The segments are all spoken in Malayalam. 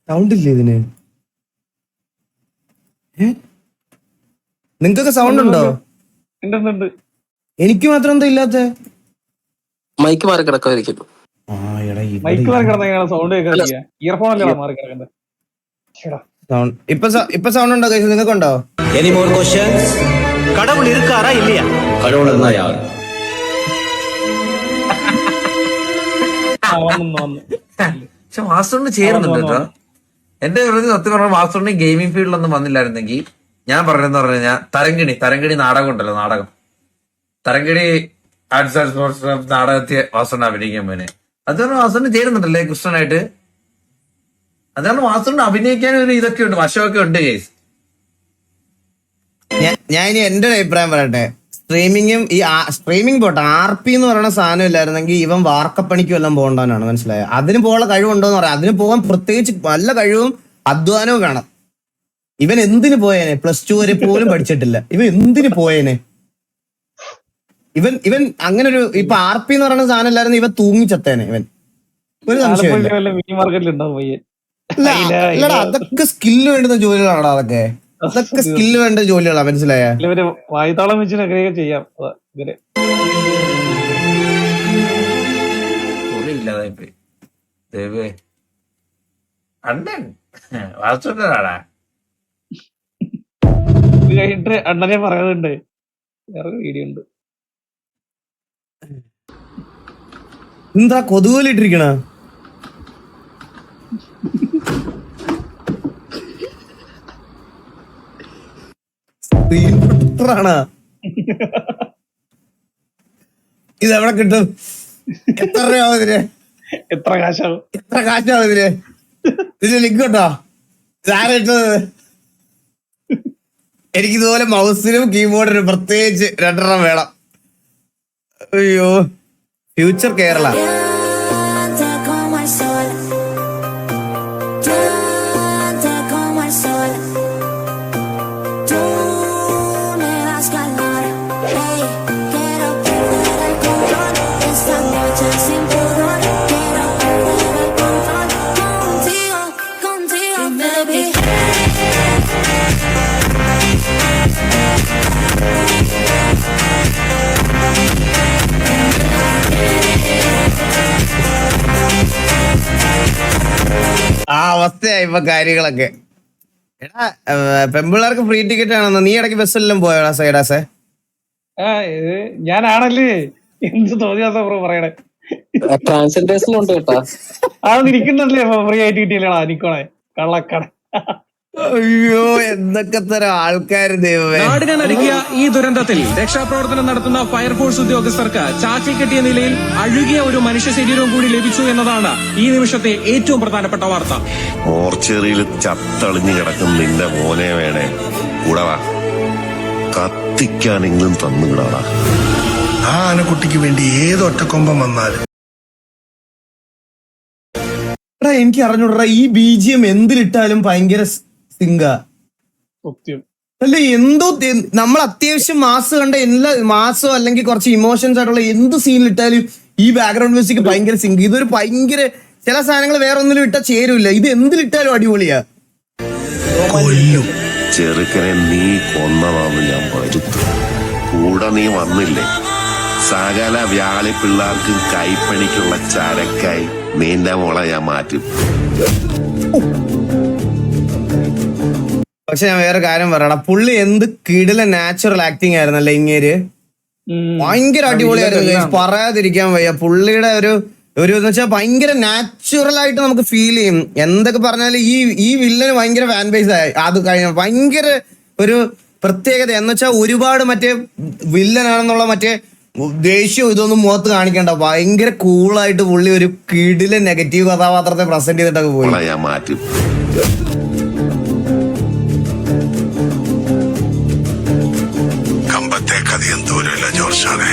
സൗണ്ട് ഇല്ലേ ഇതിന്? നിങ്ങക്കൊക്കെ സൗണ്ട് ഉണ്ടോ? എനിക്ക് മാത്രം എന്താ ഇല്ലാത്ത? മൈക്ക് മാറി കിടക്കാതിരിക്കും. ഇപ്പൊ സൗണ്ട് ഉണ്ടോ? നിങ്ങൾക്കുണ്ടോ? Any more questions? கடவுள் இருக்காரா இல்லையா? கடவுள் இருந்தா யார்? പക്ഷെ മാസ്റ്ററിന് ചേരുന്നുണ്ട് കേട്ടോ. എന്റെ സത്യം പറഞ്ഞാൽ മാസ്റ്ററിന് ഗെയിമിംഗ് ഫീൽഡിലൊന്നും വന്നില്ലായിരുന്നെങ്കിൽ ഞാൻ പറഞ്ഞെന്ന് പറഞ്ഞു കഴിഞ്ഞാൽ തരങ്കിണി നാടകം ഉണ്ടല്ലോ, നാടകം തരങ്കിണി ആർട്സ് ആൻഡ് സ്പോർട്സ് നാടകത്തെ മാസ്റ്ററിനെ അഭിനയിക്കാൻ പോനെ. അതുകൊണ്ട് മാസ്റ്ററിന് ചേരുന്നുണ്ടല്ലേ കൃഷ്ണനായിട്ട്. അതുകൊണ്ട് മാസ്റ്ററിന് അഭിനയിക്കാൻ ഒരു ഇതൊക്കെ ഉണ്ട്, വശമൊക്കെ ഉണ്ട് കേസ്. ഞാൻ ഇനി എന്റെ ഒരു അഭിപ്രായം പറയട്ടെ. സ്ട്രീമിംഗ് പോട്ടെ, RP എന്ന് പറയുന്ന സാധനം ഇല്ലായിരുന്നെങ്കിൽ ഇവൻ വാർക്കപ്പണിക്കും എല്ലാം പോകണ്ടവനാണ്, മനസ്സിലായോ? അതിന് പോകാനുള്ള കഴിവുണ്ടോന്ന് പറയാം. അതിന് പോകാൻ പ്രത്യേകിച്ച് നല്ല കഴിവും അധ്വാനവും വേണം. ഇവൻ എന്തിനു പോയേനെ? +2 വരെ പോലും പഠിച്ചിട്ടില്ല. ഇവൻ എന്തിനു പോയേനെ? ഇവൻ അങ്ങനെ ഒരു ഇപ്പൊ RP എന്ന് പറയുന്ന സാധനം ഇല്ലായിരുന്നു, ഇവൻ തൂങ്ങിച്ചത്തേനെ. ഇവൻ ഒരു സംശയം അതൊക്കെ സ്കില്ല് വേണ്ടുന്ന ജോലികളാണ്. അതൊക്കെ സ്കില്ല് വേണ്ട ജോലികളാണ്, മനസ്സിലായ? വായ്ത്താളം വെച്ച് ചെയ്യാം. കഴിഞ്ഞിട്ട് അണ്ണനെ പറയുന്നുണ്ട്, വേറെ വീഡിയോ ഉണ്ട്. എന്താ കൊതുകോലിട്ടിരിക്കണ? ഇതെവിടെ കിട്ടും? എത്ര രൂപ ഇതിന്? എത്ര കാശാവും ഇതിന്? ഇതിന് ലിങ്ക് ഉണ്ടോ? ഇതാരിട്ടത്? എനിക്കിതുപോലെ മൗസിനും കീബോർഡിനും പ്രത്യേകിച്ച് 2 വേണം. അയ്യോ, ഫ്യൂച്ചർ കേരള. ആ അവസ്ഥയായി ഇപ്പൊ കാര്യങ്ങളൊക്കെ. എടാ, പെമ്പിള്ളേർക്ക് ഫ്രീ ടിക്കറ്റ് ആണെന്ന് നീ ഇടയ്ക്ക് ബസ്സെല്ലാം പോയടാ സൈഡാസേ? ഞാനാണല്ലേ എന്ത് തോന്നിയാ പറയണേ. ട്രാൻസ്ജെൻഡേഴ്സിലുണ്ട് കേട്ടാ. ഇരിക്കുന്നല്ലേ ഫ്രീ ആയിട്ട് കിട്ടിയല്ലേടാ നിക്കോണേ കള്ളക്കട. അയ്യോ, എന്തൊക്കെ തരം ആൾക്കാര് ദൈവമേ. നാടിനെ നടുക്കിയ ഈ ദുരന്തത്തിൽ രക്ഷാപ്രവർത്തനം നടത്തുന്ന ഫയർഫോഴ്സ് ഉദ്യോഗസ്ഥർക്ക് ചാക്കി കെട്ടിയ നിലയിൽ അഴുകിയ ഒരു മനുഷ്യ ശരീരവും കൂടി ലഭിച്ചു എന്നതാണ് ഈ നിമിഷത്തെ ഏറ്റവും പ്രധാനപ്പെട്ട വാർത്ത. ഓർച്ചേറിയിൽ ചത്തളിഞ്ഞു കിടക്കുന്ന നിന്റെ മോനെ വേണേ കൂടവാ കത്തിക്കാൻ ഇന്നും തന്നുകൂടാടാ. ആ ആനക്കുട്ടിക്ക് വേണ്ടി ഏതൊറ്റക്കൊമ്പം വന്നാലും. എടാ, എനിക്ക് അറിഞ്ഞൂടാ, ഈ BGM എന്തിലിട്ടാലും ഭയങ്കര സിങ്ക അല്ലെ? എന്തോ നമ്മൾ അത്യാവശ്യം മാസ് കണ്ട എല്ലാ മാസോ അല്ലെങ്കിൽ കുറച്ച് ഇമോഷൻസ് ആയിട്ടുള്ള എന്ത് സീനിലിട്ടാലും ഈ ബാക്ക്ഗ്രൗണ്ട് മ്യൂസിക് ഭയങ്കര സിങ്ക്. ഇതൊരു ഭയങ്കര ചില സാധനങ്ങൾ വേറെ ഒന്നിലും ഇട്ടാ ചേരൂല. ഇത് എന്തിലിട്ടാലും അടിപൊളിയാ. ചെറുക്കനെ നീ കൊന്നതാന്ന് ഞാൻ വരുത്തു. കൂടെ നീ വന്നില്ലേ? സകല വ്യാളി പിള്ളേർക്കും കൈപ്പണിക്കുള്ള ചരക്കായി നിന്റെ മോളെ ഞാൻ മാറ്റും. പക്ഷെ ഞാൻ വേറെ കാര്യം പറയണം, പുള്ളി എന്ത് കിടില നാച്ചുറൽ ആക്ടിങ് ആയിരുന്നല്ലേ ഇങ്ങേര്. ഭയങ്കര അടിപൊളിയായിരുന്നു, പറയാതിരിക്കാൻ വയ്യ. പുള്ളിയുടെ ഒരു എന്ന് വെച്ചാൽ ഭയങ്കര നാച്ചുറൽ ആയിട്ട് നമുക്ക് ഫീൽ ചെയ്യും. എന്തൊക്കെ പറഞ്ഞാലും ഈ വില്ലന് ഭയങ്കര ഫാൻ ബേസ് ആയി. അത് കഴിഞ്ഞ ഭയങ്കര ഒരു പ്രത്യേകത എന്ന് വെച്ചാൽ ഒരുപാട് മറ്റേ വില്ലനാണെന്നുള്ള മറ്റേ ദേഷ്യം ഇതൊന്നും മുഖത്ത് കാണിക്കണ്ട. ഭയങ്കര കൂളായിട്ട് പുള്ളി ഒരു കിടില നെഗറ്റീവ് കഥാപാത്രത്തെ പ്രസന്റ് ചെയ്തിട്ടൊക്കെ പോയി. കമ്പത്തെ കഥയും ദൂരമില്ല ജോർജാനെ.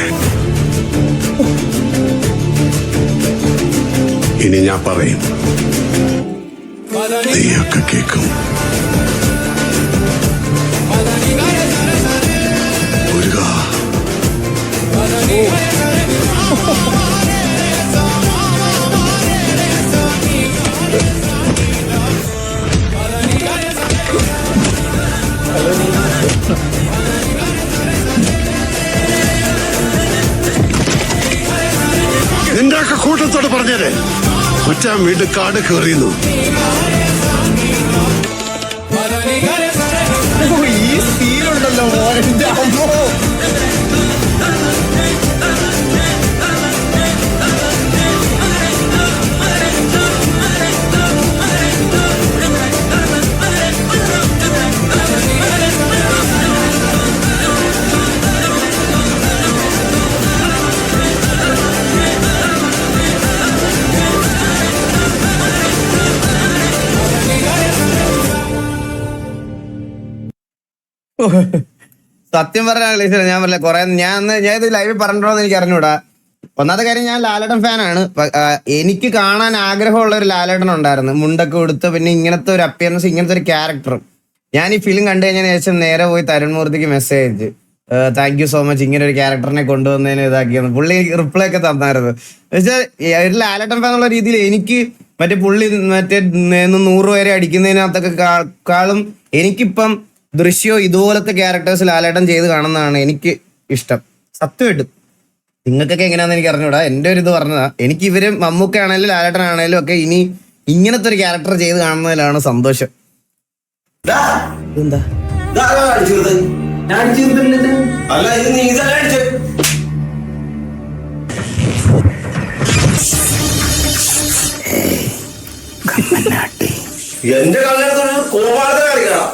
ഇനി ഞാൻ പറയും, നീയൊക്കെ കേൾക്കും. ഇങ്ങനെ കുറ്റാൻ വീണ്ടും കാട് കയറിയുന്നു. ഈ സീനുണ്ടല്ലോ മോന്റെ അമ്മോ. സത്യം പറഞ്ഞ ഞാൻ പറഞ്ഞ കൊറേ ഞാൻ ഇത് ലൈവിൽ പറഞ്ഞിട്ടോന്ന് എനിക്ക് അറിഞ്ഞൂടാ. ഒന്നാമത്തെ കാര്യം, ഞാൻ ലാലേട്ടൻ ഫാനാണ്. എനിക്ക് കാണാൻ ആഗ്രഹമുള്ള ഒരു ലാലേട്ടൻ ഉണ്ടായിരുന്നു, മുണ്ടൊക്കെ കൊടുത്ത്, പിന്നെ ഇങ്ങനത്തെ ഒരു അപ്പിയറൻസ്, ഇങ്ങനത്തെ ഒരു ക്യാരക്ടറും. ഞാൻ ഈ ഫിലിം കണ്ടു കഴിഞ്ഞതിന് ശേഷം നേരെ പോയി തരുൺ മൂർത്തിക്ക് മെസ്സേജ് അയച്ചു, താങ്ക് യു സോ മച്ച്, ഇങ്ങനെ ഒരു ക്യാരക്ടറിനെ കൊണ്ടുവന്നതിന് ഇതാക്കിയെന്ന്. പുള്ളി റിപ്ലൈ ഒക്കെ തന്നായിരുന്നു. പക്ഷേ ഒരു ലാലേട്ടൻ ഫാൻ എന്നുള്ള രീതിയിൽ എനിക്ക് പുള്ളി 100 പേരെ അടിക്കുന്നതിനകത്തൊക്കെ കാളും എനിക്കിപ്പം ദൃശ്യം ഇതുപോലത്തെ ക്യാരക്ടേഴ്സ് ലാലേട്ടൻ ചെയ്ത് കാണുന്നതാണ് എനിക്ക് ഇഷ്ടം. സത്യമായിട്ടും നിങ്ങൾക്കൊക്കെ എങ്ങനെയാണെന്ന് എനിക്ക് അറിഞ്ഞൂടാ. എന്റെ ഒരു ഇത് പറഞ്ഞതാ. എനിക്ക് ഇവര് മമ്മൂക്ക ആണേലും ലാലേട്ടൻ ആണേലും ഒക്കെ ഇനി ഇങ്ങനത്തെ ഒരു ക്യാരക്ടർ ചെയ്ത് കാണുന്നതിലാണ് സന്തോഷം. എന്താ എന്റെ കല്യാണത്തിന് കോമാളിത കളിക്കണം.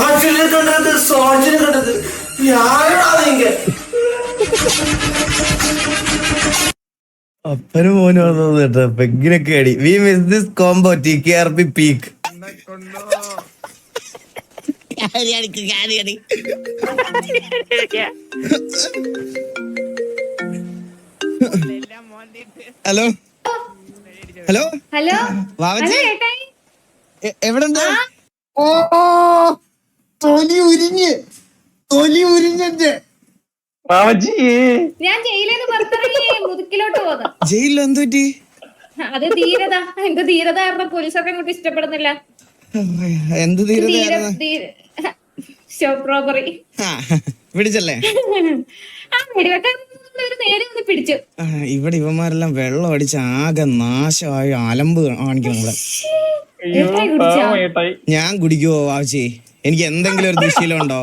ആക്ച്വലി കണ്ടത് സോഞ്ചിനെ കണ്ടത് ഞാനാ നീങ്ക അപ്പനും മോനും വന്നത് കേട്ടോ. പെഗ്ഗിനൊക്കെ അടി. We miss this combo TKRP peak. Hello hello hello വാവച്ചി എവിടെ? ഓ തൊലി ഉരിഞ്ഞെ ഞാൻ ജയിലിന്ന് പുറത്തിറങ്ങി മുതുക്കിലോട്ട് പോന്നു. ജയിലിൽ എന്ത് പറ്റി? അത് ധീരത. എന്റെ ധീരത കാരണം പോലീസൊക്കെ ഇങ്ങോട്ട് ഇഷ്ടപ്പെടുന്നില്ല. എന്ത് ധീരത? ഷോപ്പ് റോബറി പിടിച്ചല്ലേ? നേരെ ഒന്ന് പിടിച്ചു. ഇവിടെ ഇവന്മാരെല്ലാം വെള്ളം അടിച്ച് ആകെ നാശമായി അലമ്പ് കാണിക്കണം. ഞാൻ കുടിക്കുവോ വാവച്ചി? എനിക്ക് എന്തെങ്കിലും ഒരു ദുശീലം ഉണ്ടോ?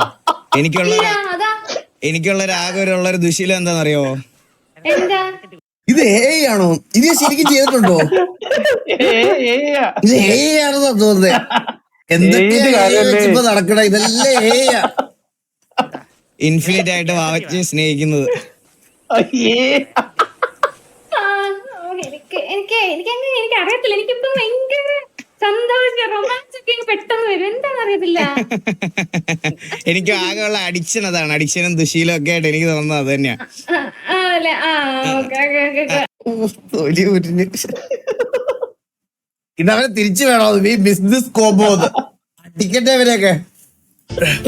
എനിക്കുള്ള ആകെ ഒരു ദുശീലം എന്താണെന്നറിയോ? ഇത് AI ആണോ? ഇത് ശരിക്കും ചെയ്തിട്ടുണ്ടോ? ഇത് AI ആണെന്നാ തോന്നുന്നത്. എന്തൊക്കെയാ ഇപ്പൊ നടക്കണ? ഇതെല്ലാം AI. ഇൻഫിനിറ്റ് ആയിട്ട് വാവച്ചി സ്നേഹിക്കുന്നത്. എനിക്ക് അറിയത്തില്ല. എനിക്കിപ്പോ ഭയങ്കര സന്തോഷം, റൊമാൻസ് ഒക്കെ പെട്ടെന്ന് വരും. എന്താണെന്ന് അറിയത്തില്ല. എനിക്ക് ആകെയുള്ള അഡിക്ഷൻ അതാണ്. അഡിക്ഷനും ദുശീലും ഒക്കെ ആയിട്ട് എനിക്ക് തോന്നുന്നത് അത് തന്നെയാ. ഇതവരെ തിരിച്ചു വേണോ? ബിസിനസ് കോംബോ ടിക്കറ്റ് അവരെയൊക്കെ.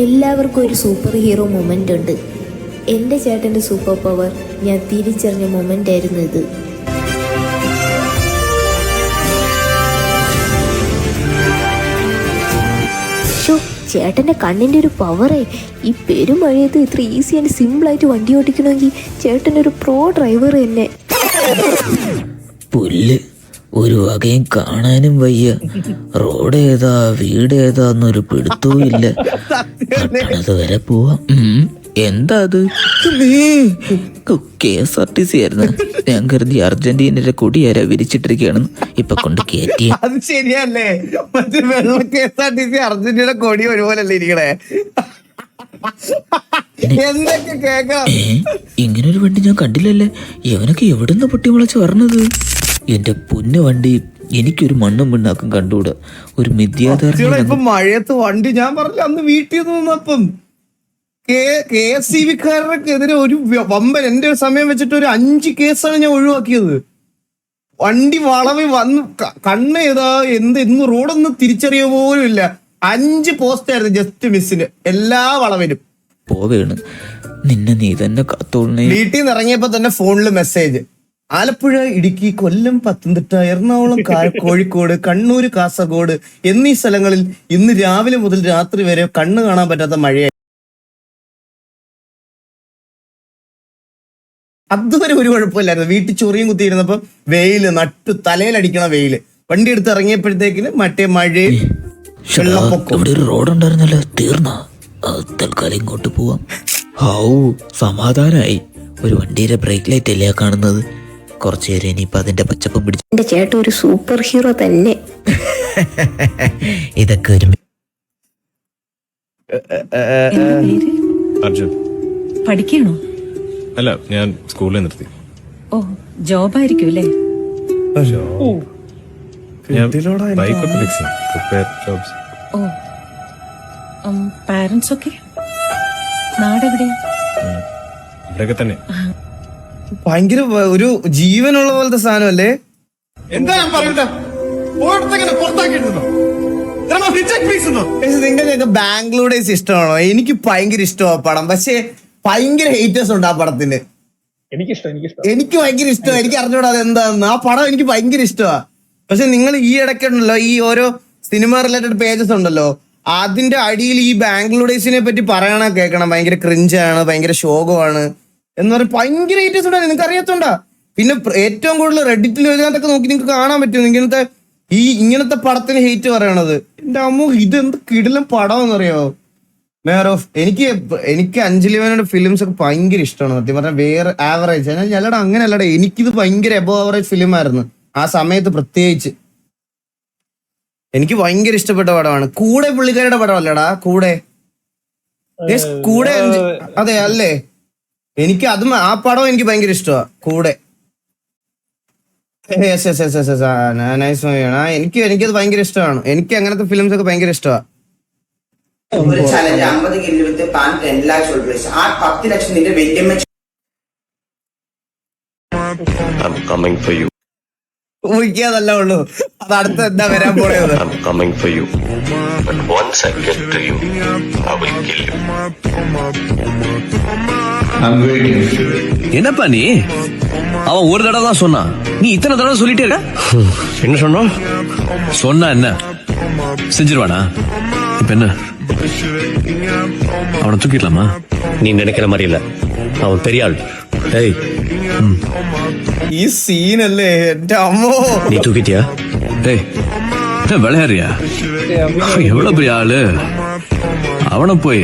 എല്ലാവർക്കും ഒരു സൂപ്പർ ഹീറോ മൊമെന്റ് ഉണ്ട്. എൻ്റെ ചേട്ടൻ്റെ സൂപ്പർ പവർ ഞാൻ തിരിച്ചറിഞ്ഞ മൊമെന്റ് ആയിരുന്നു ഇത്. ചേട്ടൻ്റെ കണ്ണിൻ്റെ ഒരു പവറേ. ഈ പെരുമഴയത്ത് ഇത്ര ഈസി ആൻഡ് സിമ്പിളായിട്ട് വണ്ടി ഓടിക്കണമെങ്കിൽ ചേട്ടനൊരു പ്രോ ഡ്രൈവർ തന്നെ. പുല്ല് ഒരു വകയും കാണാനും വയ്യ. റോഡ് ഏതാ വീട് ഏതാന്നൊരു പിടുത്തവും ഇല്ല. പട്ടണത് വരെ പോവാം. എന്താ അത്? KSRTC ആയിരുന്നു. ഞാൻ കരുതി അർജന്റീനയുടെ കൊടിയാരാ വിരിച്ചിട്ടിരിക്കുകയാണെന്ന്. ഇപ്പൊ കൊണ്ട് കയറ്റിയ. അത് ശരിയല്ലേ? മറ്റേ വെള്ള KSRTC അർജന്റീനയുടെ കൊടി ഒരുപോലല്ലേ ഇരിക്കണേ? എന്തൊക്കെ കേക്കാം. ഇങ്ങനൊരു വണ്ടി ഞാൻ കണ്ടില്ലല്ലേ. ഇവനൊക്കെ എവിടുന്ന് പൊട്ടിമുളച്ച് പറഞ്ഞത്? എന്റെ പൊന്നു വണ്ടി, എനിക്കൊരു മണ്ണും പിണ്ണാക്കും കണ്ടുകൂടാ. ഒരു മിഥ്യാധാരണ. ഇപ്പൊ മഴയത്ത് വണ്ടി ഞാൻ പറഞ്ഞില്ല, അന്ന് വീട്ടിൽ നിന്നപ്പം KSCB-ക്കാരനെതിരെ ഒരു വമ്പൻ, എന്റെ സമയം വെച്ചിട്ട് ഒരു 5 കേസാണ് ഞാൻ ഒഴിവാക്കിയത്. വണ്ടി വളവിൽ വന്ന് കണ്ണ് ഏതാ ഇന്ന് റോഡൊന്നും തിരിച്ചറിയ പോലും ഇല്ല. 5 പോസ്റ്റായിരുന്നു ജസ്റ്റ് മിസ്സിന് എല്ലാ വളവിലും. പോവേണ് നിന്നെ നീ തന്നെ കാത്തോളണേ. വീട്ടിൽ നിന്ന് ഇറങ്ങിയപ്പോ തന്നെ ഫോണില് മെസ്സേജ്, ആലപ്പുഴ, ഇടുക്കി, കൊല്ലം, പത്തനംതിട്ട, എറണാകുളം, കോഴിക്കോട്, കണ്ണൂർ, കാസർഗോഡ് എന്നീ സ്ഥലങ്ങളിൽ ഇന്ന് രാവിലെ മുതൽ രാത്രി വരെ കണ്ണ് കാണാൻ പറ്റാത്ത മഴയായി. അതുവരെ ഒരു കുഴപ്പമില്ലായിരുന്നു. വീട്ടിൽ ചൊറിയും കുത്തിയിരുന്നപ്പോ വെയില് നട്ടു തലയിലടിക്കണ വെയില്, വണ്ടി എടുത്ത് ഇറങ്ങിയപ്പോഴത്തേക്കിന് മറ്റേ മഴയും വെള്ളപ്പൊക്കം. ഇവിടെ ഒരു റോഡ് ഉണ്ടായിരുന്നല്ലോ, തീർന്ന തൽക്കാലം ഇങ്ങോട്ട് പോവാം. ഹൗ സമാധാനായി. ഒരു വണ്ടിയുടെ ബ്രേക്ക് ലൈറ്റ് അല്ലേ കാണുന്നത്. കുറച്ചു നേരം ഇനിയിപ്പോ അതിന്റെ പച്ചപ്പം പിടിച്ചു. എന്റെ ചേട്ടൻ ഒരു സൂപ്പർ ഹീറോ തന്നെ. ഇതൊക്കെ ഒരു അർജുൻ. പഠിക്കണോ? അല്ല, ഞാൻ സ്കൂളിൽ നിർത്തി. ഓ, ജോബായിരിക്കും അല്ലേ? ഞാൻ ബൈക്ക് ഒക്കെ ഫിക്സ് ചെയ്യും. Repair jobs. ഓ, പാരന്റ്സ് ഒക്കെ നാടെവിടെയാ? ഇവിടെയൊക്കെ തന്നെ. ഭയങ്കര ഒരു ജീവനുള്ള പോലത്തെ സാധനമല്ലേ? എന്താ ഞാൻ പറയട്ടെ, പുറത്താക്കിയിട്ടുണ്ടോ? നിങ്ങൾക്കൊക്കെ ബാംഗ്ലൂർ ഡേയ്സ് ഇഷ്ടമാണോ? എനിക്ക് ഭയങ്കര ഇഷ്ടമാണ് പടം. പക്ഷെ ഭയങ്കര ഹേറ്റേഴ്സ് ഉണ്ട് ആ പടത്തിന്. എനിക്ക് ഭയങ്കര ഇഷ്ടമാണ്. എനിക്ക് അറിഞ്ഞൂടാ അതെന്താന്ന്. ആ പടം എനിക്ക് ഭയങ്കര ഇഷ്ടമാണ്. പക്ഷെ നിങ്ങൾ ഈ ഇടയ്ക്കുണ്ടല്ലോ, ഈ ഓരോ സിനിമ റിലേറ്റഡ് പേജസ് ഉണ്ടല്ലോ, അതിന്റെ അടിയിൽ ഈ ബാംഗ്ലൂർ ഡേയ്സിനെ പറ്റി പറയണ കേൾക്കണം. ഭയങ്കര ക്രിഞ്ചാണ്, ഭയങ്കര ശോകമാണ് എന്ന് പറഞ്ഞാൽ ഭയങ്കര ഹേറ്റേഴ്സ് ഉണ്ട്. നിങ്ങൾക്ക് അറിയാത്തോണ്ടാ. പിന്നെ ഏറ്റവും കൂടുതൽ റെഡിറ്റിൽ ഇതിനകത്തൊക്കെ നോക്കി നിങ്ങൾക്ക് കാണാൻ പറ്റും ഇങ്ങനത്തെ പടത്തിന് ഹേറ്റ് പറയണത്. എന്റെ അമ്മ, ഇതെന്ത് കിടിലം പടം എന്നറിയോ? എനിക്ക് അഞ്ജലിവനോട് ഫിലിംസ് ഒക്കെ ഭയങ്കര ഇഷ്ടമാണ് സത്യം പറഞ്ഞാൽ. വേറെ ആവറേജ് അല്ലടാ, അങ്ങനെ അല്ലടാ, എനിക്കിത് ഭയങ്കര എബോ ആവറേജ് ഫിലിം ആയിരുന്നു ആ സമയത്ത്. പ്രത്യേകിച്ച് എനിക്ക് ഭയങ്കര ഇഷ്ടപ്പെട്ട പടമാണ്. കൂടെ പുള്ളിക്കാരുടെ പടം അല്ലടാ, കൂടെ അതെ അല്ലേ? എനിക്ക് അതും ആ പടം എനിക്ക് ഭയങ്കര ഇഷ്ടമാണ്. കൂടെ നൈസ് മൂവിയാണ്. എനിക്കത് ഭയങ്കര ഇഷ്ടമാണ്. എനിക്ക് അങ്ങനത്തെ ഫിലിംസ് ഒക്കെ ഭയങ്കര ഇഷ്ടമാണ്. ഒരു ചലഞ്ച് 50 കിലോ വിത്ത് പാൻ 10 lakhs ഉൾപ്പെടും. ആ 10 ലക്ഷം നിന്റെ വല്യമ്മ ഊഹിക്കാതല്ല ഉള്ളൂ, അത് അടുത്ത് എന്താ വരാൻ പോയത്. என்னப்பா நீ? அவன் ஒரு தடவை தான் சொன்னான், நீ இத்தனை தடவை சொல்லிட்டே இருக்க. என்ன சொன்னோம்? சொன்னா என்ன செஞ்சிருவானா? இப்ப என்ன, அவனை தூக்கிடலாமா? நீ நினைக்கிற மாதிரி இல்ல, அவன் பெரிய ஆள். ஏய், ഈ സീനല്ലേ എന്റെ അമ്മോ. நீ தூக்கிட்டியா? ஏய், விளையாடுறியா? எவ்வளவு பெரிய ஆளு அவனை போய்.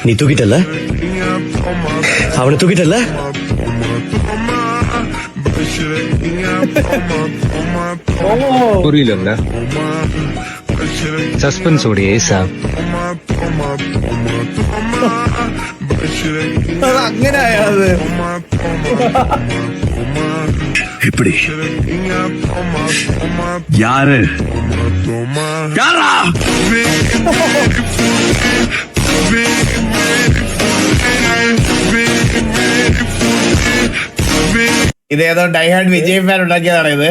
நீ தூக்கிட்டல, அவனை தூக்கிட்டல. புரியல. சஸ்பென்ஸ் ஓடியே சார். അത് അങ്ങനെ ആയത്. இப்படி யாரு யாரா? ഇതേതോ ഡൈഹാർഡ് വിജയ് ഫാൻ ഉണ്ടാക്കിയതാണ് ഇത്.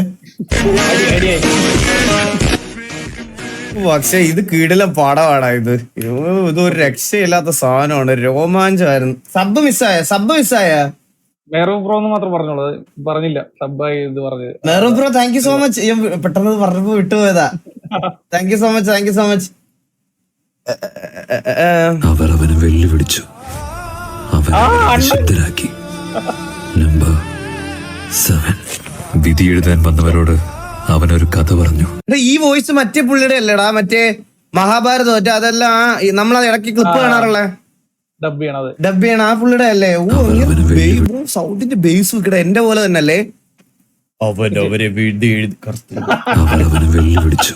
പക്ഷെ ഇത് കീടിലെ പടമാണ് ഇത്. ഇതൊരു രക്ഷയില്ലാത്ത സാധനമാണ്, രോമാഞ്ചമായിരുന്നു. സബ് മിസ്സായ മെഹറൂബ് ബ്രോ എന്ന് മാത്രം പറഞ്ഞോളൂ, പറഞ്ഞില്ല സബ്ബായി ഇത് പറഞ്ഞത്. Mehroob bro thank you so much. പെട്ടെന്ന് പറഞ്ഞപ്പോ വിട്ടുപോയതാ. Thank you so much. അവർ അവനെ വെല്ലുവിളിച്ചു, അവനെ നിശബ്ദരാക്കി. നമ്പർ 7. വിധി എഴുതാൻ വന്നവരോട് അവനൊരു കഥ പറഞ്ഞു. ഈ വോയിസ് മറ്റേ പുള്ളിയുടെ അല്ലടാ, മറ്റേ മഹാഭാരതം മറ്റേ അതെല്ലാം നമ്മളത് ഇടയ്ക്ക് ക്ലിപ്പ് കാണാറുള്ള ഡബ് ചെയ്യണം ആ പുള്ളിയുടെ അല്ലേ? സൗണ്ടിന്റെ ബേസ് വെക്കട എന്റെ പോലെ തന്നെ അല്ലേ? അവനെ വെല്ലുവിളിച്ചു,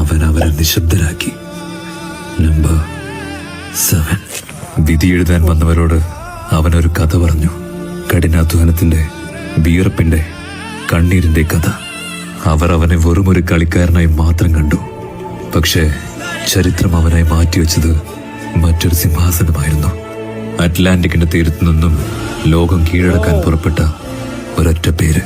അവരെ നിശബ്ദരാക്കി. നമ്പർ 7. വിധി എഴുതാൻ വന്നവരോട് അവനൊരു കഥ പറഞ്ഞു. കഠിനാധ്വാനത്തിന്റെ, വിയർപ്പിന്റെ, കണ്ണീരിന്റെ കഥ. അവർ അവനെ വെറുമൊരു കളിക്കാരനായി മാത്രം കണ്ടു. പക്ഷേ ചരിത്രം അവനായി മാറ്റിവെച്ചത് മറ്റൊരു സിംഹാസനമായിരുന്നു. അറ്റ്ലാന്റിക്കിന്റെ തീരത്തു നിന്നും ലോകം കീഴടക്കാൻ പുറപ്പെട്ട ഒരൊറ്റ പേര്.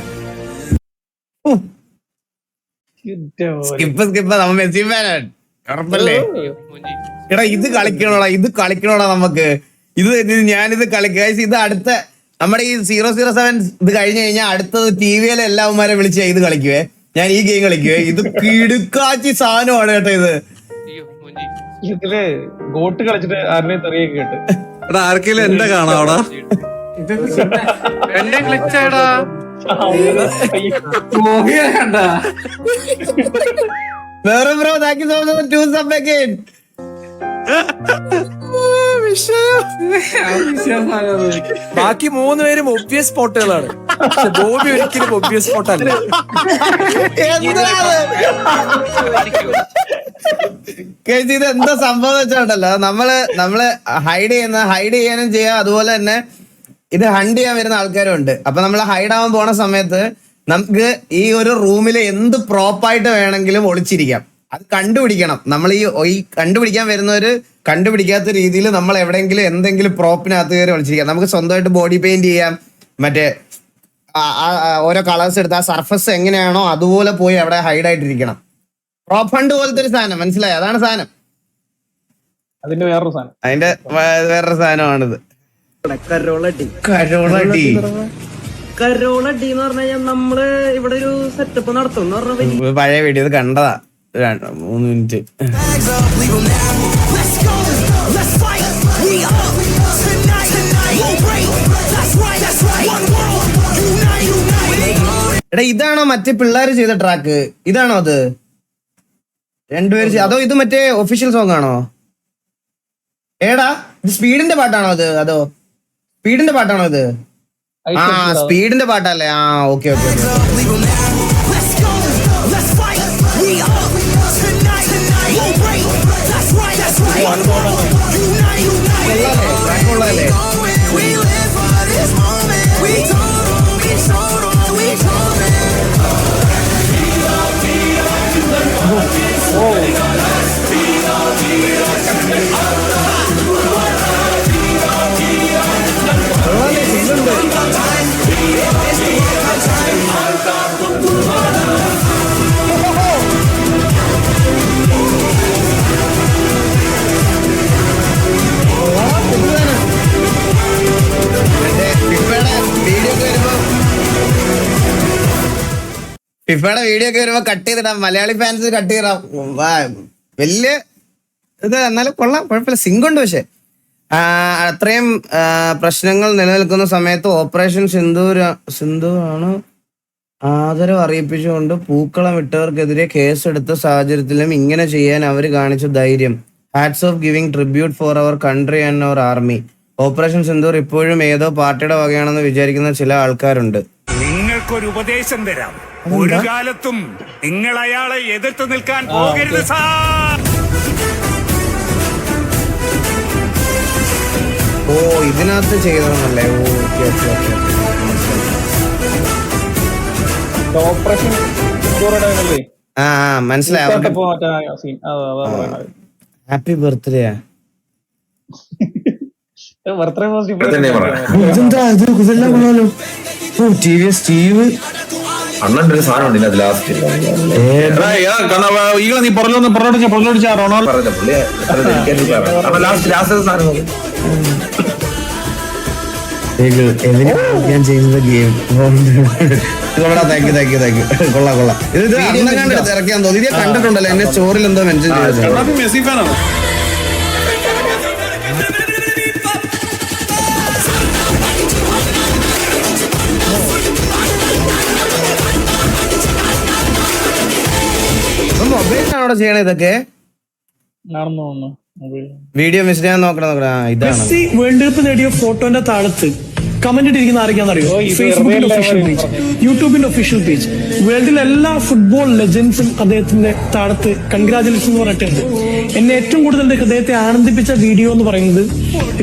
എടാ ഇത് കളിക്കണോടാ നമുക്ക്. ഞാനിത് കളിക്കുക. ഇത് അടുത്ത നമ്മുടെ ഈ 007 ഇത് കഴിഞ്ഞു കഴിഞ്ഞാൽ അടുത്തത് TVയിലെ എല്ലാവന്മാരെ വിളിച്ച ഇത് കളിക്കുവേ. ഞാൻ ഈ ഗെയിം കളിക്കുവേ. ഇത് കിടുക്കാച്ചി സാധനമാണ് കേട്ടോ. ഇതില് ഗോട്ട് കളിച്ചിട്ട് ആരുടെയും തെറിയൊക്കെ കേട്ട്. ആർക്കെങ്കിലും എന്റെ കാണാവടാ? എന്റെ ക്ലിച്ചാടാ വേറെ bro thank you so much 2 sub again. ബാക്കി 3 പേരും ഒബ്വിയസ് സ്പോട്ടുകളാണ്. ബോബി ഒരിക്കലും ഒബ്വിയസ് സ്പോട്ടല്ല. ഇത് എന്താ സംഭവം വെച്ചോണ്ടല്ലോ, നമ്മള് ഹൈഡ് ചെയ്യാനും ചെയ്യാം. അതുപോലെ തന്നെ ഇത് ഹണ്ട് ചെയ്യാൻ വരുന്ന ആൾക്കാരും ഉണ്ട്. അപ്പൊ നമ്മൾ ഹൈഡ് ആവാൻ പോണ സമയത്ത് നമുക്ക് ഈ ഒരു റൂമിൽ എന്ത് പ്രോപ്പായിട്ട് വേണമെങ്കിലും ഒളിച്ചിരിക്കാം. അത് കണ്ടുപിടിക്കണം. നമ്മൾ ഈ കണ്ടുപിടിക്കാൻ വരുന്നവര് കണ്ടുപിടിക്കാത്ത രീതിയിൽ നമ്മൾ എവിടെയെങ്കിലും എന്തെങ്കിലും പ്രോപ്പിനകത്ത് കയറി ഒളിച്ചിരിക്കാം. നമുക്ക് സ്വന്തമായിട്ട് ബോഡി പെയിന്റ് ചെയ്യാം. മറ്റേ ഓരോ കളേഴ്സ് എടുത്ത് ആ സർഫസ് എങ്ങനെയാണോ അതുപോലെ പോയി അവിടെ ഹൈഡ് ആയിട്ടിരിക്കണം. പ്രോപ്പ് ഫണ്ട് പോലത്തെ ഒരു സാധനം, മനസ്സിലായി? അതാണ് സാധനം. അതിന്റെ വേറൊരു സാധനം, അതിന്റെ വേറൊരു സാധനമാണിത്. കരോളടി എന്ന് പറഞ്ഞാൽ നമ്മള് ഇവിടെ ഒരു സെറ്റപ്പ് നടത്തും. പഴയ വീഡിയോ ഇത് കണ്ടതാ 3 മിനിറ്റ്. എടാ ഇതാണോ മറ്റേ പിള്ളേര് ചെയ്ത ട്രാക്ക്? ഇതാണോ അത്? രണ്ടുപേര് അതോ ഇത് മറ്റേ ഒഫീഷ്യൽ സോങ് ആണോ? ഏടാ ഇത് സ്പീഡിന്റെ പാട്ടാണോ അത്? അതോ സ്പീഡിന്റെ പാട്ടാണോ ഇത്? ആ സ്പീഡിന്റെ പാട്ടല്ലേ? ആ ഓക്കെ ഓക്കെ. കൊള്ളാല്ലേ? ഫിഫയുടെ വീഡിയോ ഒക്കെ വരുമ്പോ കട്ട് ചെയ്തിടാം. മലയാളി ഫാൻസ് കട്ട് ചെയ്തിടാം. വലിയ ഇത് എന്നാലും കൊള്ളാം, കുഴപ്പമില്ല. സിങ്ക് ഉണ്ട്. പക്ഷെ അത്രയും പ്രശ്നങ്ങൾ നിലനിൽക്കുന്ന സമയത്ത് ഓപ്പറേഷൻ സിന്ദൂർ ആണ് ആദരവ് അറിയിപ്പിച്ചുകൊണ്ട് പൂക്കളം ഇട്ടവർക്കെതിരെ കേസെടുത്ത സാഹചര്യത്തിലും ഇങ്ങനെ ചെയ്യാൻ അവർ കാണിച്ച ധൈര്യം. Hats off giving tribute for our country and our army. Operation Sindoor ഇപ്പോഴും ഏതോ പാർട്ടിയുടെ വകയാണെന്ന് വിചാരിക്കുന്ന ചില ആൾക്കാരുണ്ട്. നിങ്ങൾക്കൊരു ഉപദേശം തരാം. ഒരു കാലത്തും നിങ്ങൾ അയാളെ എതിർത്ത് നിൽക്കാൻ പോകരുത് സാർ. ഓ ഇതിനകത്ത് ചെയ്തതെന്നല്ലേ? Okay okay okay. ഓപ്പറേഷൻ ആ മനസ്സിലായി. Happy birthday. ബർത്ത്ഡേ ഇതെന്താ ഇത്? ഇതെല്ലാം കൊള്ളാലോ. ഓ TVS സ്റ്റീവ് അണ്ണൻ്റെ ഒരു സാധനം ഉണ്ട് അത് ലാസ്റ്റ് നീ പൊറലോടിച്ചാ റൊണാൾഡോ പറഞ്ഞ പുള്ളി ലാസ്റ്റ് സാധനം ഞാൻ ചെയ്യുന്നത് ഗെയിം. കൊള്ളാം. ഇത് ഇറക്കിയാൻ തോന്നി. ഇത് കണ്ടിട്ടുണ്ടല്ലോ എന്നെ സ്റ്റോറിൽ എന്തോ മെൻഷൻ ചെയ്തത്. മെസ്സി ഫാനാണോ? മൊബൈലിനാണോ ചെയ്യണ ഇതൊക്കെ? വീഡിയോ മിസ് ചെയ്യാൻ നോക്കണം. ഇതാണ് വേൾഡ് കപ്പ് നേടിയ ഫോട്ടോന്റെ താഴത്ത് കമന്റ് ഇട്ടിരിക്കുന്ന ആരൊക്കെയാണെന്നറിയോ? ഫേസ്ബുക്കിന്റെ ഒഫീഷ്യൽ പേജ്, യൂട്യൂബിന്റെ ഒഫീഷ്യൽ പേജ്, വേൾഡിലെ എല്ലാ ഫുട്ബോൾ ലെജൻഡ്സും അദ്ദേഹത്തിന്റെ താഴത്ത് കൺഗ്രാജുലേഷൻ എന്ന് പറഞ്ഞിട്ടുണ്ട്. എന്നെ ഏറ്റവും കൂടുതൽ എന്റെ ഹൃദയത്തെ ആനന്ദിപ്പിച്ച വീഡിയോ എന്ന് പറയുന്നത്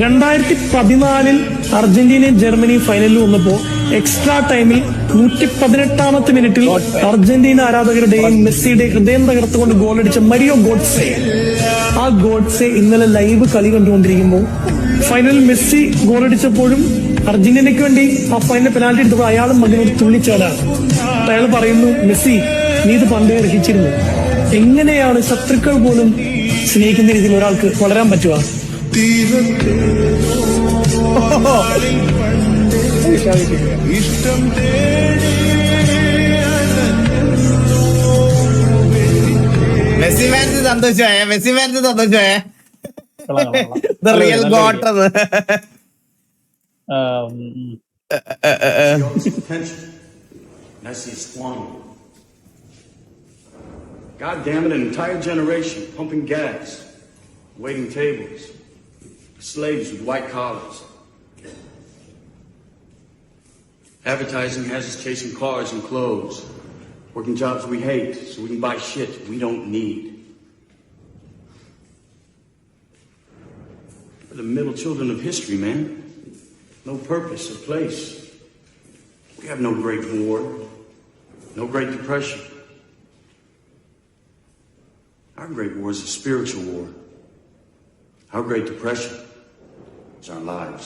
2014 അർജന്റീനയും ജർമ്മനിയും ഫൈനലിൽ വന്നപ്പോ എക്സ്ട്രാ ടൈമിൽ 118ാമത്തെ മിനിറ്റിൽ അർജന്റീന ആരാധകരുടെയും മെസ്സിയുടെയും ഹൃദയം തകർത്തുകൊണ്ട് ഗോളടിച്ച മരിയോ ഗോഡ്സെ. ആ ഗോഡ്സെ ഇന്നലെ ലൈവ് കളി കണ്ടുകൊണ്ടിരിക്കുമ്പോൾ ഫൈനലിൽ മെസ്സി ഗോളടിച്ചപ്പോഴും അർജന്റീനയ്ക്ക് വേണ്ടി ആ ഫൈനൽ പെനാൽറ്റി എടുത്തപ്പോൾ അയാളും മകനോട് തുള്ളിച്ചാടാണ്. അയാൾ പറയുന്നു, മെസ്സി നീ ഇത് പണ്ടേ അർഹിച്ചിരുന്നു. എങ്ങനെയാണ് ശത്രുക്കൾ പോലും സ്നേഹിക്കുന്ന രീതിയിൽ ഒരാൾക്ക് വളരാൻ പറ്റുക? മെസ്സി ഫാൻസ് സന്തോഷമായ. The real goat. I see squandered. God damn it, an entire generation pumping gas, waiting tables, slaves with white collars. Advertising has us chasing cars and clothes, working jobs we hate so we can buy shit we don't need. We're the middle children of history, man. No purpose or place. We have no Great War, no Great Depression. Our Great War is a spiritual war. Our Great Depression is our lives.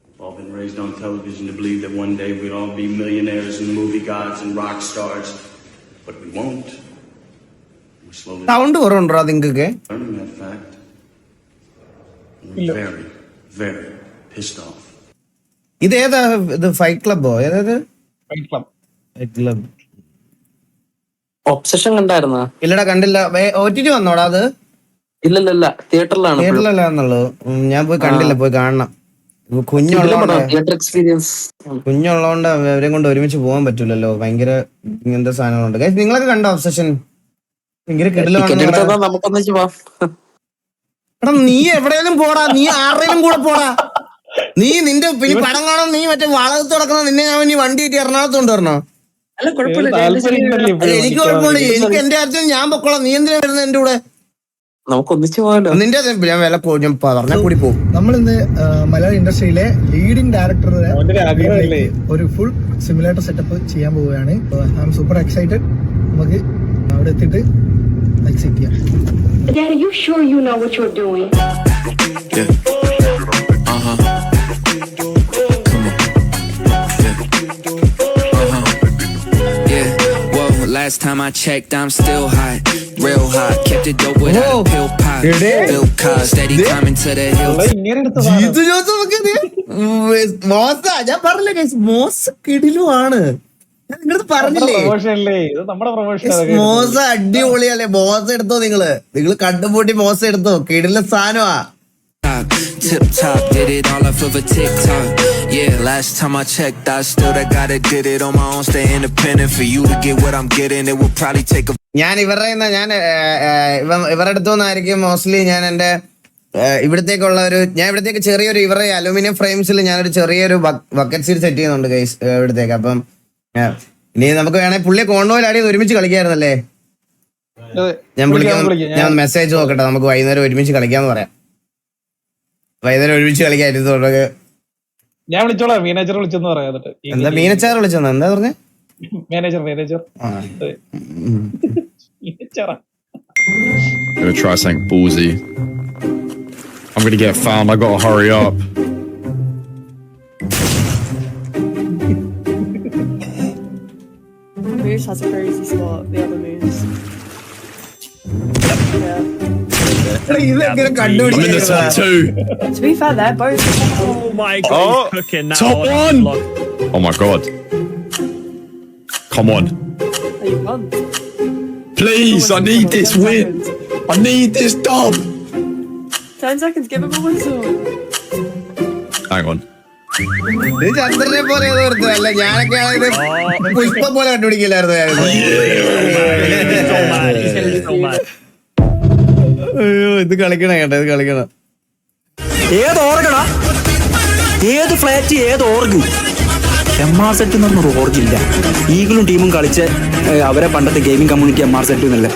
We've all been raised on television to believe that one day we'd all be millionaires and movie gods and rock stars, but we won't. We're slowly sound കുറവുണ്ടോ നിങ്ങൾക്ക്? learning that fact. We're very, very pissed off. ഇതേതാ ഇത്? ഫൈറ്റ് ക്ലബോ? ഏതായത്? Fight club. ഒബ്സഷൻ കണ്ടായിരുന്ന? ഇല്ലടാ കണ്ടില്ല. OTT വന്നോടാ അത്? ഇല്ലല്ല, തിയേറ്ററിലാണ്. തിയേറ്ററിലല്ലാന്നുള്ളൂ. ഞാൻ പോയി കണ്ടില്ല, പോയി കാണണം. കുഞ്ഞുള്ളതുകൊണ്ട് അവരെ കൊണ്ട് ഒരുമിച്ച് പോകാൻ പറ്റൂലല്ലോ. ഭയങ്കര ഇങ്ങനത്തെ സാധനങ്ങളുണ്ട്. നിങ്ങളൊക്കെ കണ്ടോ ഒബ്സഷൻ? ഭയങ്കര എടാ നീ എവിടെയെങ്കിലും പോടാ, നീ ആരുടെയും കൂടെ പോടാ. നീ നിന്റെ ഈ പടം കാണാൻ നീ മറ്റേ വളകത്ത് കിടക്കുന്ന നിന്നെ ഞാൻ ഇനി വണ്ടി കിട്ടി എറണാകുളത്ത് കൊണ്ടുവരണോ? എനിക്ക് കുഴപ്പമില്ല, എനിക്ക് എന്റെ കാര്യത്തിൽ ഞാൻ പൊക്കോളാം. നീ എന്തിനാ വരുന്നത് എന്റെ കൂടെ? നമുക്ക് ഒന്നിച്ചു പോകാലോ. നിന്റെ ഞാൻ വില ഞാൻ പറഞ്ഞാൽ കൂടി പോകും. നമ്മളിന്ന് മലയാള ഇൻഡസ്ട്രിയിലെ ലീഡിംഗ് ഡയറക്ടറുടെ ഒരു ഫുൾ സിമുലേറ്റർ സെറ്റപ്പ് ചെയ്യാൻ പോവുകയാണ്. I am super excited. നമുക്ക് അവിടെ എത്തിയിട്ട് എക്സിറ്റ് ചെയ്യാം. Are you sure you know what you're doing? Last time I checked, I'm still hot, real hot. Kept it dope without a pill pop. Bill cars steady climbing to the hills. ഞാൻ പറഞ്ഞില്ലേ മോശ കിടിലുമാണ്. നിങ്ങളത് പറഞ്ഞില്ലേ മോശ അടിപൊളിയല്ലേ? മോശ എടുത്തോ, നിങ്ങൾ കണ്ടുപൂട്ടി മോശ എടുത്തോ. കിടില സാധനമാ. Tip top, did it all off of a TikTok. Yeah, last time I checked, I still that guy that did it on my own. Stay independent. For you to get what I'm getting, it will probably take a. ഞാൻ ഇവരുടെ അടുത്തുനിന്നായിരിക്കും മോസ്റ്റ്ലി ഞാൻ എന്റെ ഇവിടത്തേക്കുള്ള ഞാൻ ഇവിടത്തേക്ക് ചെറിയൊരു ഇവരുടെ അലൂമിനിയം ഫ്രെയിംസിൽ ഞാനൊരു ചെറിയൊരു ബക്കറ്റ് സീറ്റ് സെറ്റ് ചെയ്യുന്നുണ്ട് ഗൈസ് ഇവിടത്തേക്ക്. അപ്പം ഇനി നമുക്ക് വേണേൽ പുള്ളിയെ കോൺവോയിലാടി ഒരുമിച്ച് കളിക്കായിരുന്നല്ലേ? ഞാൻ മെസ്സേജ് നോക്കട്ടെ, നമുക്ക് വൈകുന്നേരം ഒരുമിച്ച് കളിക്കാന്ന് പറയാം. വൈകുന്നേരം ഒരുമിച്ച് കളിക്കായിരുന്നു. ഞാൻ വിളിച്ചോളാം, മാനേജർ വിളിച്ചെന്ന് പറയാം. എന്താ മീനച്ചാർ വിളിച്ചെന്ന് എന്താ പറഞ്ഞേ? Manager Gonna try something ballsy. I'm gonna get found. I gotta hurry up. Moose has a crazy spot. The other Moose. Yeah. I'm in this one too. To be fair, they're both. Oh my god. Top one! Oh my god. Come on. Are you pumped? Please, I need this win. I need this dub. 10 seconds, give him a whistle. Hang on. ചന്ദ്രനെ പോലെ അല്ല, ഞാനൊക്കെ ആണെങ്കിൽ പുഷ്പം പോലെ കണ്ടുപിടിക്കില്ലായിരുന്നു. അയ്യോ ഇത് കളിക്കണം കേട്ടോ, ഇത് കളിക്കണം. ഏത് ഓർഗടാ? ഏത് ഫ്ലാറ്റ്? ഏത് ഓർഗ്? MR സെറ്റ് എന്നൊരു ഓർഗില്ല. ഈഗിളും ടീമും കളിച്ച് അവരെ പണ്ടത്തെ ഗെയിമിംഗ് കമ്മ്യൂണിറ്റി MR സെറ്റ് എന്നല്ലേ.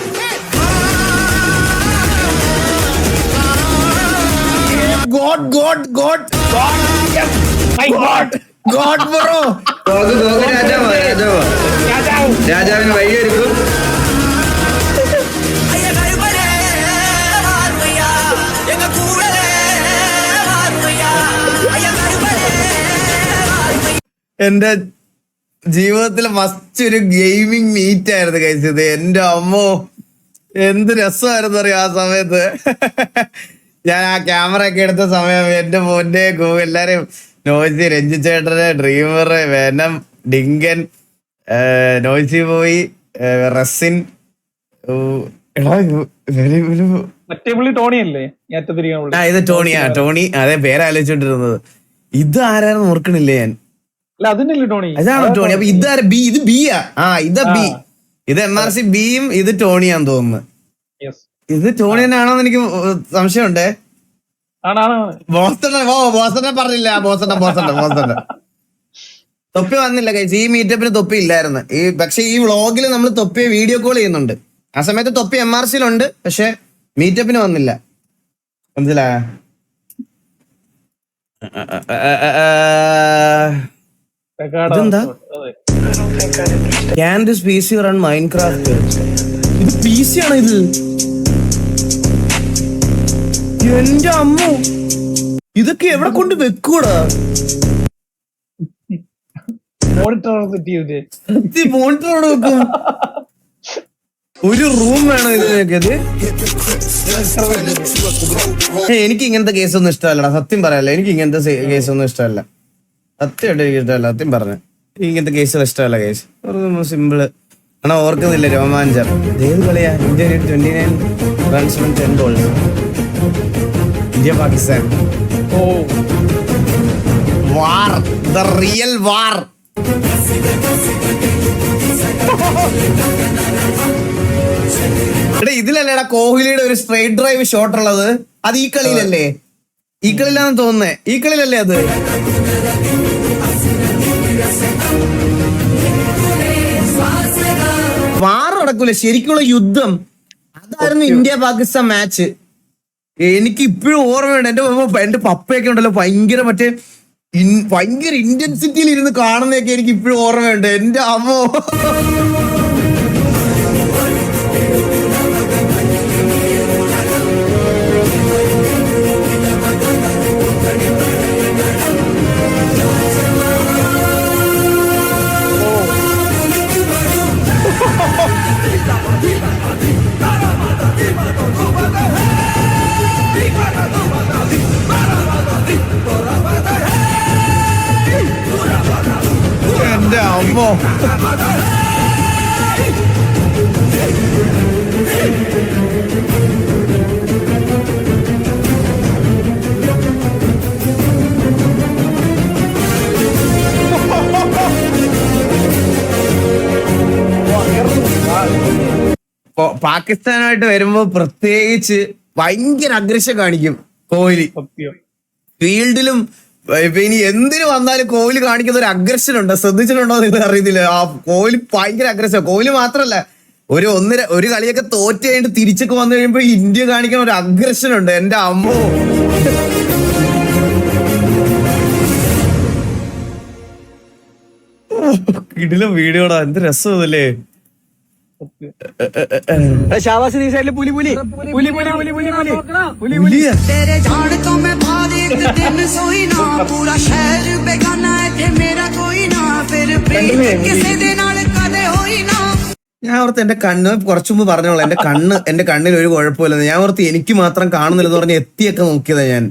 രാജാവിന് വഴിയൊരുക്കും. എന്റെ ജീവിതത്തിലെ ഫസ്റ്റ് ഒരു ഗെയിമിംഗ് മീറ്റ് ആയിരുന്നു കഴിച്ചത്. എന്റെ അമ്മോ എന്ത് രസമായിരുന്നു അറിയാം ആ സമയത്ത്. ഞാൻ ആ ക്യാമറ ഒക്കെ എടുത്ത സമയം എന്റെ മോന്റെ എല്ലാരും നോയ്സി, രഞ്ജിച്ചേട്ടന്, dreamer, venom, Dinkan, noisy boy, റസിൻ, മറ്റേ പുള്ളി ടോണി അല്ലേ ഏറ്റത്തിരിക്കാൻ പുള്ളി? ആ ഇത് ടോണിയാ, ടോണി. അതെ, പേരാലോചിച്ചോണ്ടിരുന്നത്. ഇത് ആരായിരുന്നു ഓർക്കണില്ലേ ഞാൻ. അല്ല അതിനല്ലേ ടോണി? അതാണോ ടോണി? അപ്പൊ ഇതാര ബി? ഇത് ബിയാ. ഇതാ ബി. ഇത് MRC ബിയും ഇത് ടോണിയാന്ന് തോന്നുന്നു. ഇത് ടോണി തന്നെയാണോന്ന് എനിക്ക് സംശയമുണ്ടേ. ബോസ്റ്റനെ പറഞ്ഞില്ല. ബോസ്റ്റന്റെ തൊപ്പി വന്നില്ല കൈസ്. ഈ മീറ്റപ്പിന് തൊപ്പി ഇല്ലായിരുന്നു. പക്ഷെ ഈ വ്ളോഗിൽ നമ്മൾ തൊപ്പിയെ വീഡിയോ കോൾ ചെയ്യുന്നുണ്ട്. ആ സമയത്ത് തൊപ്പി MRCയിലുണ്ട്, പക്ഷെ മീറ്റപ്പിന് വന്നില്ല. മനസ്സിലായ? ഇതെന്താ? Can this PC run Minecraft? ഇത് PC ആണ് ഇത്. എന്റെ അമ്മോ, ഇതൊക്കെ എവിടെ കൊണ്ട് വെക്കൂടാ? മോണിറ്റർ വെക്കും. ഒരു റൂം വേണം ഇതിനൊക്കെ. എനിക്ക് ഇങ്ങനത്തെ കേസൊന്നും ഇഷ്ടമല്ലടാ, സത്യം പറയാലോ. എനിക്ക് ഇങ്ങനത്തെ കേസൊന്നും ഇഷ്ടമല്ല. സത്യമായിട്ട് എനിക്ക് ഇഷ്ടമല്ല, സത്യം പറഞ്ഞ. ഇങ്ങനത്തെ കേസുകൾ ഇഷ്ടമല്ല. കേസ് സിമ്പിള് ആണോ? ഓർക്കുന്നില്ല രോമാഞ്ചം. ഏത് കളിയാ? India 29 runs 10 balls. India Pakistan war, the real war. ഇതിലല്ലേടാ കോഹ്ലിയുടെ ഒരു സ്ട്രൈറ്റ് ഡ്രൈവ് ഷോട്ട് ഉള്ളത്? അത് ഈ കളിയിലല്ലേ? ഈ കളിയിലാന്ന് തോന്നുന്നേ. ഈ കളിയിലല്ലേ അത്? വാർ നടക്കൂല, ശരിക്കുള്ള യുദ്ധം. അതായിരുന്നു ഇന്ത്യ പാകിസ്ഥാൻ മാച്ച്. എനിക്ക് ഇപ്പോഴും ഓർമ്മയുണ്ട്. എന്റെ പപ്പയൊക്കെ ഉണ്ടല്ലോ, ഭയങ്കര ഇന്റൻസിറ്റിയിൽ ഇരുന്ന് കാണുന്നതൊക്കെ എനിക്ക് ഇപ്പോഴും ഓർമ്മയുണ്ട്. എന്റെ അമ്മോ, എന്റെ അമ്മോ. പാകിസ്ഥാനായിട്ട് വരുമ്പോ പ്രത്യേകിച്ച് ഭയങ്കര അഗ്രഷൻ കാണിക്കും കോഹ്ലി. ഫീൽഡിലും ഇനി എന്തിനു വന്നാലും കോഹ്ലി കാണിക്കുന്ന ഒരു അഗ്രഷൻ ഉണ്ട്. ശ്രദ്ധിച്ചിട്ടുണ്ടോ എന്ന് അറിയത്തില്ല. ആ കോഹ്ലി ഭയങ്കര അഗ്രഷൻ. കോഹ്ലി മാത്രല്ല, ഒരു കളിയൊക്കെ തോറ്റ് കഴിഞ്ഞിട്ട് തിരിച്ചൊക്കെ വന്നു കഴിയുമ്പോ ഇന്ത്യ കാണിക്കുന്ന ഒരു അഗ്രഷൻ ഉണ്ട്. എന്റെ അമ്മോ, കിടിലം വീഡിയോടാ. എന്ത് രസമല്ലേ? ഞാൻ ഓർത്ത് എന്റെ കണ്ണ് കുറച്ചു മുമ്പ് പറഞ്ഞോളാം. എന്റെ കണ്ണിൽ ഒരു കുഴപ്പമില്ലെന്ന് ഞാൻ ഓർത്ത്. എനിക്ക് മാത്രം കാണുന്നില്ലെന്ന് പറഞ്ഞ് എത്തിയൊക്കെ നോക്കിയതാ ഞാൻ.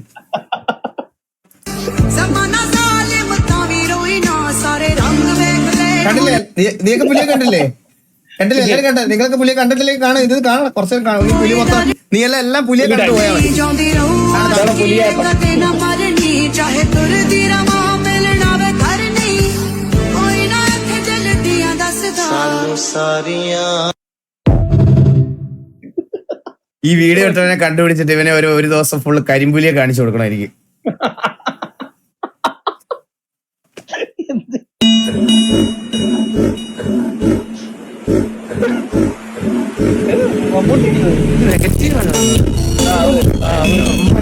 കണ്ടില്ലേ? നീയൊക്കെ പുലിയെ കണ്ടില്ലേ? എല്ലാരും കണ്ട? നിങ്ങളൊക്കെ പുലിയെ കണ്ടിട്ടില്ലേ? കാണാം, ഇത് കാണാം. കുറച്ച് പുലി മൊത്തം നീ എല്ലാം പുലിയെ കണ്ടു പോയാൽ മതി. ഈ വീഡിയോ ഇട്ടവനെ കണ്ടുപിടിച്ചിട്ട് ഇവനെ ഒരു ദിവസം ഫുള്ള് കരിമ്പുലിയെ കാണിച്ചു കൊടുക്കണമായിരിക്കും.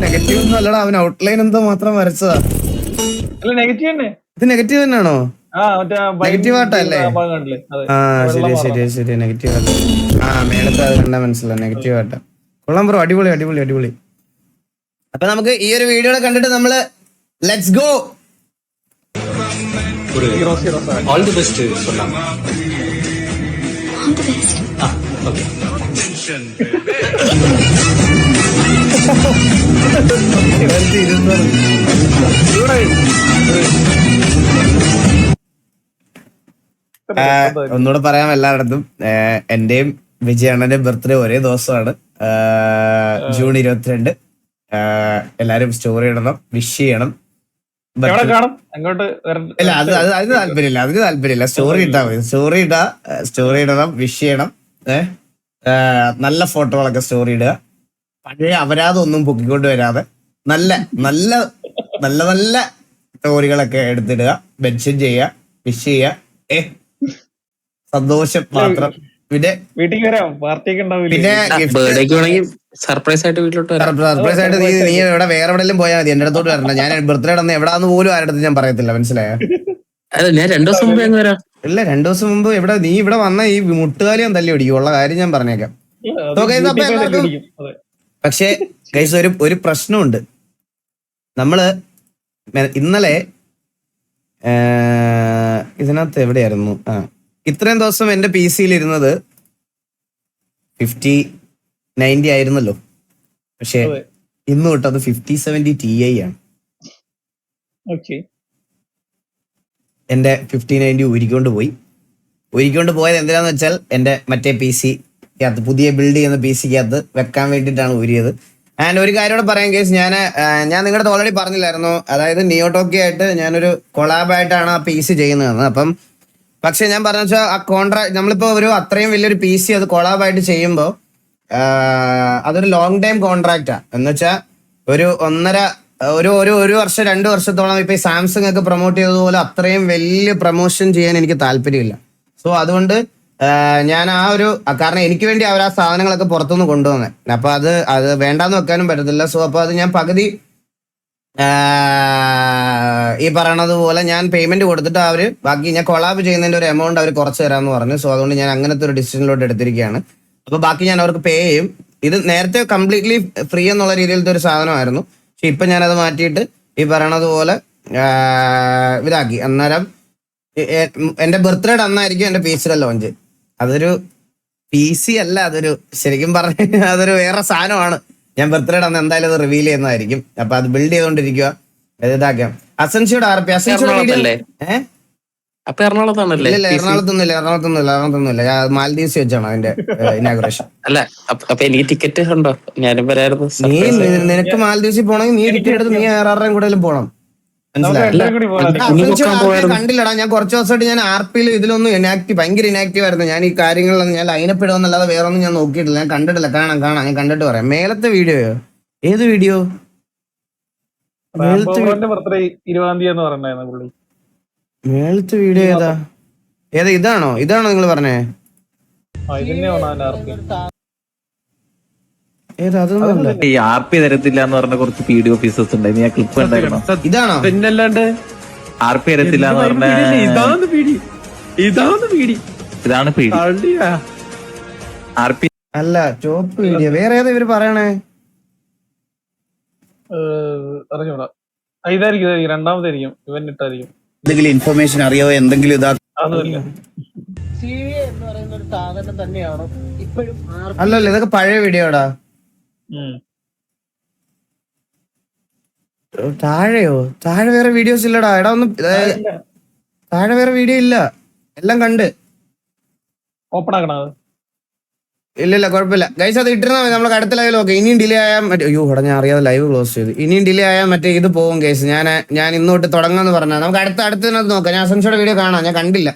നെഗറ്റീവ് ഒന്നും അല്ലടാ, അവൻ ഔട്ട്ലൈൻ എന്തോ മാത്രം വരച്ചതാ. ഇത് നെഗറ്റീവ് തന്നെയാണോ? നെഗറ്റീവ് ആട്ടല്ലേ? ശരി നെഗറ്റീവ് ആട്ട. മേളത്തെ അത് കണ്ടാ മനസ്സിലാവും. നെഗറ്റീവ് ആട്ട കൊള്ളാം ബ്രോ. അടിപൊളി. അപ്പൊ നമുക്ക് ഈ ഒരു വീഡിയോ കണ്ടിട്ട് നമ്മള് let's go. All the best സൊല്ലാം. ഒന്നുകൂടെ പറയാം എല്ലായിടത്തും. എന്റെയും വിജയണ്ണന്റെ ബർത്ത്ഡേ ഒരേ ദിവസമാണ്, ജൂൺ 22. എല്ലാരും സ്റ്റോറി ഇടണം, വിഷ് ചെയ്യണം. എവിടെ കാണും? അങ്ങോട്ട് ഇല്ല, അതിന് താല്പര്യമില്ല. സ്റ്റോറി ഇട്ടാ മതി. സ്റ്റോറി ഇടണം, വിഷ് ചെയ്യണം. നല്ല ഫോട്ടോകളൊക്കെ സ്റ്റോറി ഇടുക. പഴയ അപരാധം ഒന്നും പൊക്കിക്കൊണ്ട് വരാതെ നല്ല നല്ല നല്ല നല്ല സ്റ്റോറികളൊക്കെ എടുത്തിടുക, മെൻഷൻ ചെയ്യുക, വിഷ് ചെയ്യുക. സന്തോഷം മാത്രം. പിന്നെ വീട്ടിൽ വരാം, പാർട്ടിയൊക്കെ ഉണ്ടാവില്ല. പിന്നെ സർപ്രൈസ് ആയിട്ട് വീട്ടിലോട്ട് സർപ്രൈസ് ആയിട്ട് നീ എവിടെ വേറെ എവിടെയെങ്കിലും പോയാൽ മതി, എന്റെ അടുത്തോട്ട് വരണം. ഞാൻ ബർത്ത്ഡേ അന്ന് എവിടാന്ന് പോലും ആരുടെ അടുത്ത് ഞാൻ പറയത്തില്ല, മനസ്സിലായോ? അല്ല, ഞാൻ 2 ദിവസം മുമ്പ് അങ്ങ് വരാം. ഇല്ല, 2 ദിവസം മുമ്പ് നീ ഇവിടെ വന്ന ഈ മുട്ടുകാലി ഞാൻ തല്ലി പിടിക്കും, ഉള്ള കാര്യം ഞാൻ പറഞ്ഞേക്കാം. പക്ഷേ ഗൈസ് ഒരു പ്രശ്നമുണ്ട്. നമ്മള് ഇന്നലെ ഇതിനകത്ത് എവിടെയായിരുന്നു, ഇത്രയും ദിവസം എന്റെ PC ഇരുന്നത് 5090 ആയിരുന്നല്ലോ. പക്ഷെ ഇന്ന് തൊട്ട് അത് 5070 Ti ആണ്. എന്റെ 5090 ഊരിക്കൊണ്ട് പോയത് എന്തിനാന്ന് വെച്ചാൽ എന്റെ മറ്റേ PC-ക്കകത്ത്, പുതിയ ബിൽഡ് ചെയ്യുന്ന PC-ക്കകത്ത് വെക്കാൻ വേണ്ടിയിട്ടാണ് ഊരിയത്. ആൻഡ് ഒരു കാര്യം കൂടെ പറയാൻ കേസ്, ഞാൻ നിങ്ങളുടെ ഓൾറെഡി പറഞ്ഞില്ലായിരുന്നു, അതായത് നിയോട്ടോക്കി ആയിട്ട് ഞാനൊരു കൊളാബായിട്ടാണ് ആ PC ചെയ്യുന്നതെന്ന്. അപ്പം പക്ഷെ ഞാൻ പറഞ്ഞ വെച്ചാൽ ആ കോൺട്രാക്ട് നമ്മളിപ്പോ അത്രയും വലിയൊരു PC അത് കൊളാബായിട്ട് ചെയ്യുമ്പോൾ അതൊരു ലോങ് ടൈം കോൺട്രാക്റ്റാ. എന്ന് വെച്ചാൽ ഒരു വർഷം 2 വർഷത്തോളം ഇപ്പൊ ഈ സാംസങ് ഒക്കെ പ്രൊമോട്ട് ചെയ്തതുപോലെ അത്രയും വലിയ പ്രൊമോഷൻ ചെയ്യാൻ എനിക്ക് താല്പര്യമില്ല. സോ അതുകൊണ്ട് ഞാൻ കാരണം എനിക്ക് വേണ്ടി അവർ ആ സാധനങ്ങളൊക്കെ പുറത്തുനിന്ന് കൊണ്ടുവന്നേ. അപ്പൊ അത് വേണ്ടാന്ന് വെക്കാനും പറ്റത്തില്ല. സോ അപ്പൊ അത് ഞാൻ പകുതി ഈ പറയണത് പോലെ ഞാൻ പേയ്മെന്റ് കൊടുത്തിട്ട് ബാക്കി ഞാൻ കൊളാബ് ചെയ്യുന്നതിന്റെ ഒരു എമൗണ്ട് അവർ കുറച്ച് തരാമെന്ന് പറഞ്ഞു. സോ അതുകൊണ്ട് ഞാൻ അങ്ങനത്തെ ഒരു ഡിസിഷനിലോട്ട് എടുത്തിരിക്കുകയാണ്. അപ്പൊ ബാക്കി ഞാൻ അവർക്ക് പേ ചെയ്യും. ഇത് നേരത്തെ കംപ്ലീറ്റ്ലി ഫ്രീ എന്നുള്ള രീതിയിലത്തെ ഒരു സാധനമായിരുന്നു. പക്ഷെ ഇപ്പൊ ഞാനത് മാറ്റിയിട്ട് ഈ പറയണത് പോലെ ഇതാക്കി. അന്നേരം എന്റെ ബർത്ത്ഡേ അന്നായിരിക്കും എന്റെ PC-യുടെ ലോഞ്ച്. അതൊരു PC അല്ല, ശരിക്കും പറഞ്ഞ അതൊരു വേറെ സാധനമാണ്. ഞാൻ ബർത്ത്ഡേ അന്ന് എന്തായാലും അത് റിവീൽ ചെയ്യുന്നതായിരിക്കും. അപ്പൊ അത് ബിൽഡ് ചെയ്തോണ്ടിരിക്കുക, ഇതാക്കാം. അസൻസിയുടെ RP അപ്പൊ എറണാകുളത്താണല്ലേ? ഇല്ല, എറണാകുളത്തൊന്നുമില്ല. മാൽദീവ്സ് വെച്ചാണ് അതിന്റെ ഇനാഗുറേഷൻ. അല്ല, അപ്പൊ എനിക്ക് ടിക്കറ്റ് ഉണ്ടോ? ഞാനും വരായിരുന്നു. നിനക്ക് മാൽദീവ്സിൽ പോണെങ്കിൽ നീ ടിക്കറ്റ് എടുത്ത് നീ ആരുടെയും കൂടെ പോണം, കണ്ടില്ലടാ. ഞാൻ കുറച്ച് ദിവസമായിട്ട് ഞാൻ RP-യിൽ ഇതിലൊന്നും ഭയങ്കര ഇനാക്റ്റീവ് ആയിരുന്നു. ഞാൻ ഈ കാര്യങ്ങളിലൊന്നും ഞാൻ ലൈനപ്പ് ഇടുമെന്നല്ലാതെ വേറെ ഒന്നും ഞാൻ നോക്കിയിട്ടില്ല. ഞാൻ കണ്ടിട്ടില്ല. കാണാം ഞാൻ കണ്ടിട്ട് പറയാം. മേലത്തെ വീഡിയോയോ? ഏത് വീഡിയോ? ബർത്ത്ഡേ 20-ാം തീയതി എന്ന് പറഞ്ഞായിരുന്നു പുള്ളി. മേലത്തെ വീഡിയോ ഏതാ? ഇതാണോ നിങ്ങൾ പറഞ്ഞേ? ഈ RP തരത്തില്ല എന്ന് പറഞ്ഞ കുറച്ച് PD ഓഫീസേഴ്സ് ഉണ്ടായിരുന്നു. ഞാൻ ക്ലിപ്പ് ഉണ്ടായിരുന്നു. ഇതാണോ? പിന്നല്ലാണ്ട് RP തരത്തില്ല എന്ന് പറഞ്ഞ ഇതാണ് PD. RP അല്ല, ടോപ്പ് വീഡിയോ വേറെ ഏതാ ഇവര് പറയണേ? അറിഞ്ഞൂടാ. ഇതായിരിക്കും, രണ്ടാമതായിരിക്കും. ഇവൻ ഇട്ടായിരിക്കും. എന്തെങ്കിലും ഇൻഫർമേഷൻ അറിയോ? എന്തെങ്കിലും അതല്ല അല്ലല്ലോ, ഇതൊക്കെ പഴയ വീഡിയോടാ. താഴെ വേറെ വീഡിയോസ് ഇല്ലടാ. എടാ ഒന്ന് താഴെ വേറെ വീഡിയോ ഇല്ല, എല്ലാം കണ്ട്. ഓപ്പൺ ആക്കണത്? ഇല്ല, കുഴപ്പമില്ല ഗൈസ്. അത് ഇട്ടിരുന്നാ മതി. നമുക്ക് അടുത്ത ലൈവിൽ നോക്കാം. ഇനിയും ഡിലേ ആയാൽ ഞാൻ അറിയാതെ ലൈവ് ക്ലോസ് ചെയ്തു. ഇനിയും ഡിലേ ആയാൽ ഇത് പോകും ഗൈസ്. ഞാൻ ഇന്നോട്ട് തുടങ്ങാന്ന് പറഞ്ഞാൽ നമുക്ക് അടുത്തതിനകത്ത് നോക്കാം. ഞാൻ അസൻസിയുടെ വീഡിയോ കാണാം. ഞാൻ കണ്ടില്ല.